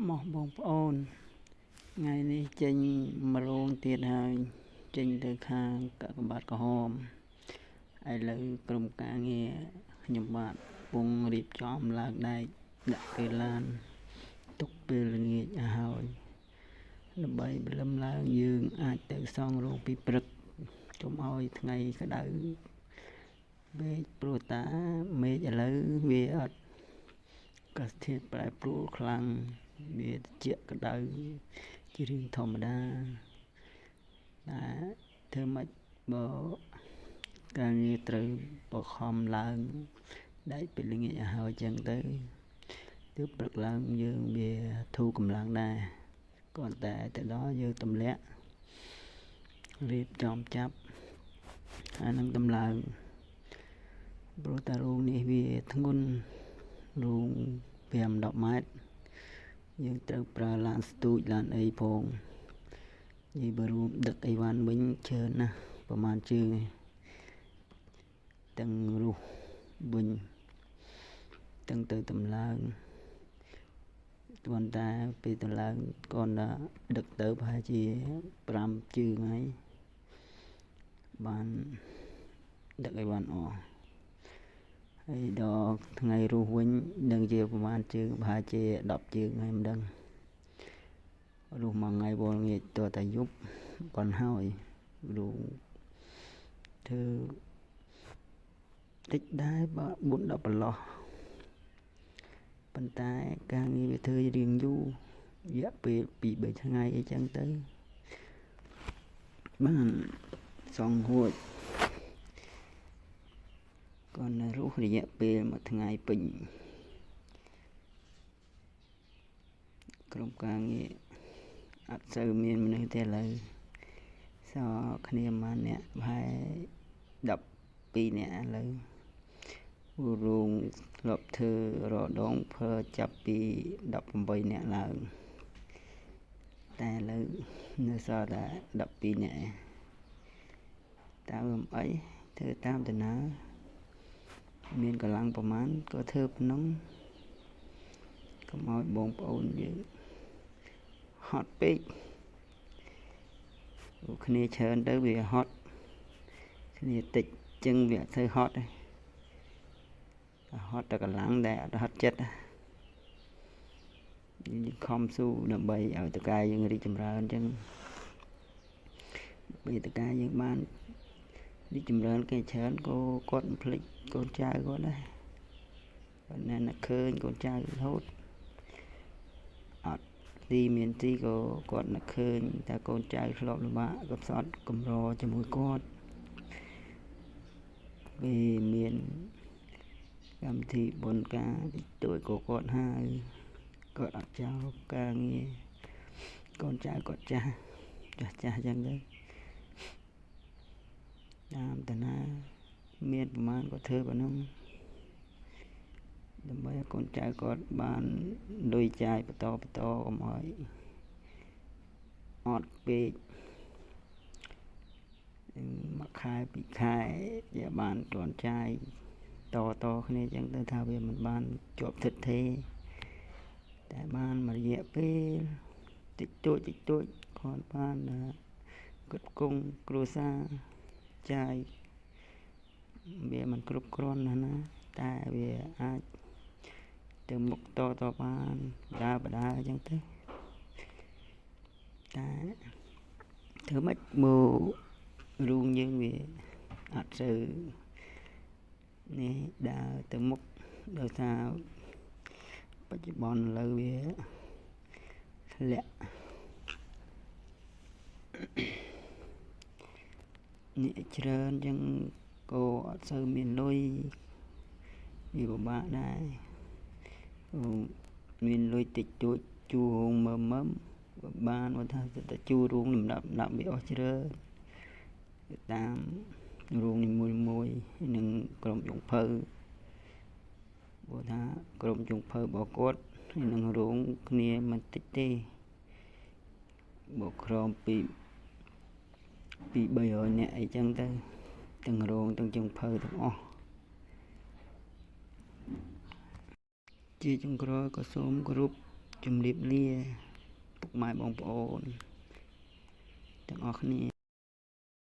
មកបងប្អូនថ្ងៃនេះចេញមករោងទៀតហើយចេញទៅខាងកាកបាទក្រហមឥឡូវក្រុមការងារខ្ញុំបាទពងរៀបចំឡើងដែកដាក់ពេលឡានទុកពេលល្ងាចឲ្យហើយដើម្បីព្រលឹមឡើងយើងអាចទៅសង់រោងពីព្រឹកកុំឲ្យថ្ងៃក្តៅពេកព្រោះតាមេឃឥឡូវវាអត់អាកាសធាតុប្រែប្រួលខ្លាំងវាត្រជាក់ក្តៅជារឿងធម្មតាតែធ្វើម៉េចបើការងារត្រូវបខំឡើងដែកពេលល្ងាចឲ្យហើយចឹងទៅទើបព្រឹកឡើងយើងវាធូរកម្លាំងដែរគ្រាន់តែទៅដល់យើងទម្លាក់រៀបចំចាប់ហើយនឹងដំឡើងព្រោះតែរោងនេះវាធ្ងន់រោង5-10ម៉ែត្រយើងត្រូវប្រើឡានស្ទូចឡានអីផងនិយាយបើរួមដឹកអីវ៉ាន់វិញច្រើនណាស់ប្រហែលជើងទាំងរស់វិញទាំងទៅតម្លើងប៉ុន្តែពេលតម្លើងគាត់ដឹកទៅប្រហែលជា5ជើងហើយបានដឹកអីវ៉ាន់អស់ហើយដល់ថ្ងៃរស់វិញនឹងជាប្រហែលជើងប្រហែលជា10ជើងហើយមិនដឹងរស់មួយថ្ងៃវល់ងាយតតែយប់ប៉ុនហើយរូធ្វើតិចដែរបើ4-10ប្រឡោះប៉ុន្តែការងារវាធ្វើរៀងយូររយៈពេល2-3ថ្ងៃអីចឹងទៅបានសងហួចcòn rútរយៈពេលមួយថ្ងៃពេញក្រុមការងារអត់សូវមានមនុស្សទេឥឡូវសល់គ្នាប៉ុន្មានអ្នកប្រហែល12អ្នកឥឡូវរោងធ្លាប់ធ្វើរដងធ្វើចាប់ពី18អ្នកឡើងតែឥឡូវនៅសល់តែ12អ្នកតើអីធ្វើតាមដំណើរមានកម្លាំងប្រមាណក៏ធ្វើប៉ុណ្ណឹងកុំឲ្យបងប្អូនយើងហត់ពេកគ្នាច្រើនទៅវាហត់គ្នាតិចចឹងវាអត់ធ្វើហត់ទេហត់តែកម្លាំងតែអត់ហត់ចិត្តយើងខំស៊ូដើម្បីឲ្យតកាយយើងរីកចម្រើនចឹងពេលតកាយយើងបានរីកចម្រើនគេច្រើនក៏គាត់មិនភ្លេចកូនចៅគាត់ដែរប៉ុន្តែនឹកឃើញកូនចៅរហូតអត់ទីមានទីក៏គាត់នឹកឃើញតែកូនចៅធ្លាប់លំបាកកំសត់កំរជាមួយគាត់ពេលមានកម្មវិធីបុណ្យការតិចតួចក៏គាត់ហើយគាត់អត់ចោលការងារកូនចៅគាត់ចាស់ចឹងទៅតាមតាណាមានប្រមាណក៏ធ្វើប៉ុណ្ណឹងដើម្បីឲ្យកូនចៅគាត់បានលុយចាយបន្តកុំឲ្យអត់ពេកមួយខែពីរខែវាបានទាន់ចាយតគ្នាចឹងទៅថាវាមិនបានជាប់ទិដ្ឋេតែបានមួយរយៈពេលតិចតួចគាត់បានគ្រប់គង់គ្រួសារចាយវាមិនគ្រប់គ្រាន់ណាតែវាអាចទៅមុខតបានបដាអញ្ចឹងទៅតែធ្វើម៉េចមករូងយើងវាអត់ទៅនេះដើរទៅមុខដោយថាបច្ចុប្បន្នឥឡូវវាធ្លាក់នេះច្រើនចឹងក៏អត់សូវមានលុយវាពិបាកដែរមានលុយតិចតួចជួររោងមើមបានបើថាទៅជួររោងលំដាប់វាអស់ច្រើនតាមរោងនីមួយនឹងក្រុមចុងភៅបើថាក្រុមចុងភៅរបស់គាត់នឹងរោងគ្នាមិនតិចទេបើក្រមពី300នាក់អីចឹងទៅទាំងរោងទាំងចុងភៅទាំងអស់ជាចុងក្រោយក៏សូមគោរព ជំរាបលាពុកម៉ែបងប្អូនទាំងអស់គ្នា